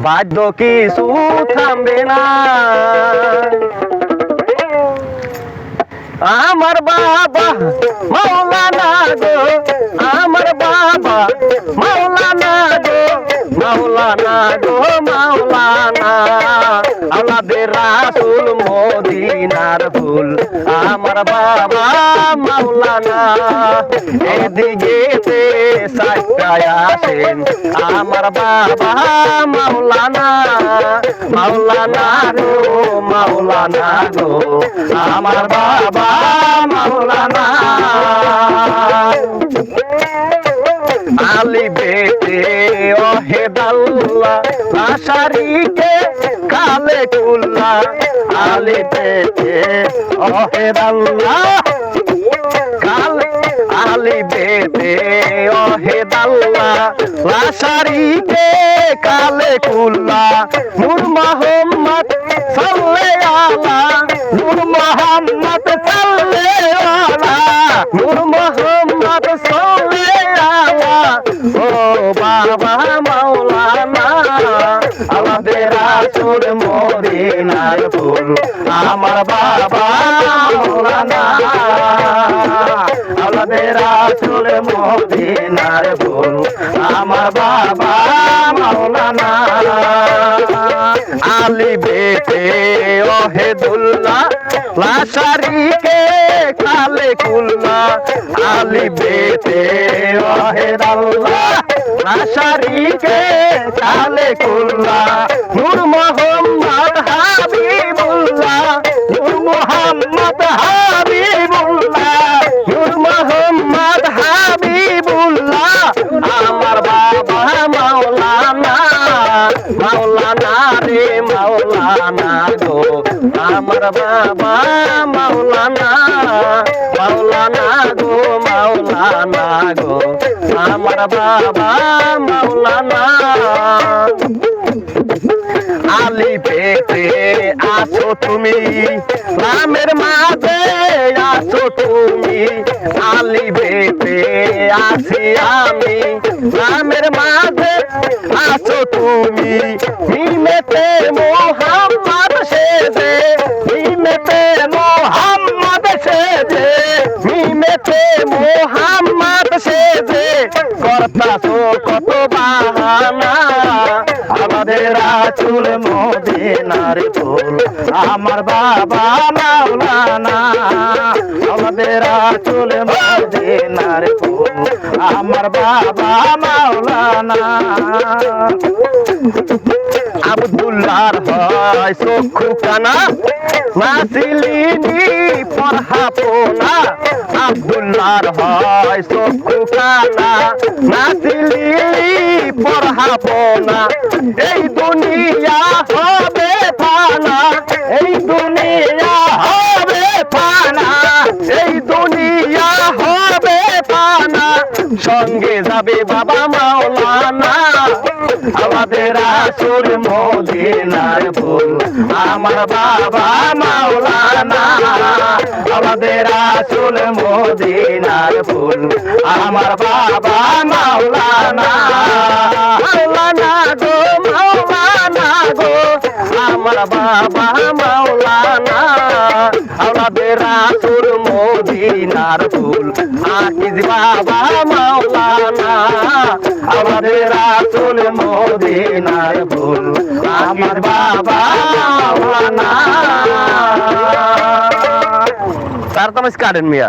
বাদ্য কিছু থামবে না। আমার বাবা মাওলানা গো, আমার বাবা মাওলানা গো, মাওলানা গো মাওলানা। আমাদের রাসূল মদিনার ফুল, আমার বাবা মাওলানা। এদিকে সাইকায় আসেন আমার বাবা মাওলানা, মাওলানা গো মাওলানা গো, আমার বাবা মাওলানা। আলী বেটে ওহেদাল্লাহ আশারিকে কালে কুল্লা, আলী বেটে ওহেদাল্লাহ কালে, আলী বেটে ওহেদাল্লাহ আশারিকে কালে কুল্লা। নূর মোহাম্মদ সাল্লে আলা, নূর মোহাম্মদ সাল্লে আলা, নূর মোহাম্মদ সাল্লে আলা। ও বাবা মাওলানা, আমাদের রাসূল মদিনার ফুল, আমার বাবা মাওলানা। আমাদের রাসূল মদিনার ফুল, আমার বাবা মাওলানা। আলী বেটে ওহেদুল্লাহ লাশারিকে কালে কুল্লা, আলী বেটে ওহেদাল্লাহ লাশারিকে কালে কুল্লা। নূর মোহাম্মদ হাবিবুল্লাহ, নূর মোহাম্মদ হাবিবুল্লাহ, নূর মোহাম্মদ হাবিবুল্লাহ, আমার বাবা মাওলানা। মাওলানা রে মাওলানা গো, আমার বাবা মাওলানা, মাওলানা গো মাওলানা গো, আমার বাবা মাওলানা। আলী বেটে আছো তুমি, নামের মাঝে আছো তুমি, আলী বেটে আছি আমি, নামের মাঝে আছো তুমি। মিমেতে মোহাম্মদ সেজে, মিমেতে মোহাম্মদ সেজে, মিমেতে মোহাম্মদ সেজে করতাছো কত বাহানা। আমাদের রাসূল মদিনার ফুল, আমার বাবা মাওলানা। আমাদের রাসূল মদিনার ফুল, আমার বাবা মাওলানা। আব্দুল্লাহর হয় চক্ষু কানা, নাসিলিনি পরহাপনা। আব্দুল্লাহর হয় চক্ষু কানা, নাসিলিনি পরহাপনা। এই দুনিয়া হবে ফানা, এই দুনিয়া হবে ফানা, এই দুনিয়া হবে ফানা। সঙ্গে যাবে বাবা মাওলানা, আমাদের রাসূল মদিনার ফুল, আমার বাবা মাওলানা। আমাদের রাসূল মদিনার ফুল, আমার বাবা মাওলানা। মাওলানা গো মাওলানা গো, আমার বাবা মাওলানা। আমাদের রাসূল মদিনার ফুল, আকিজ বাবা মাওলানা। আমাদের রাসূল মদিনার ফুল, আমার বাবা মাওলানা। তার তো মিস কাটেন মিয়া।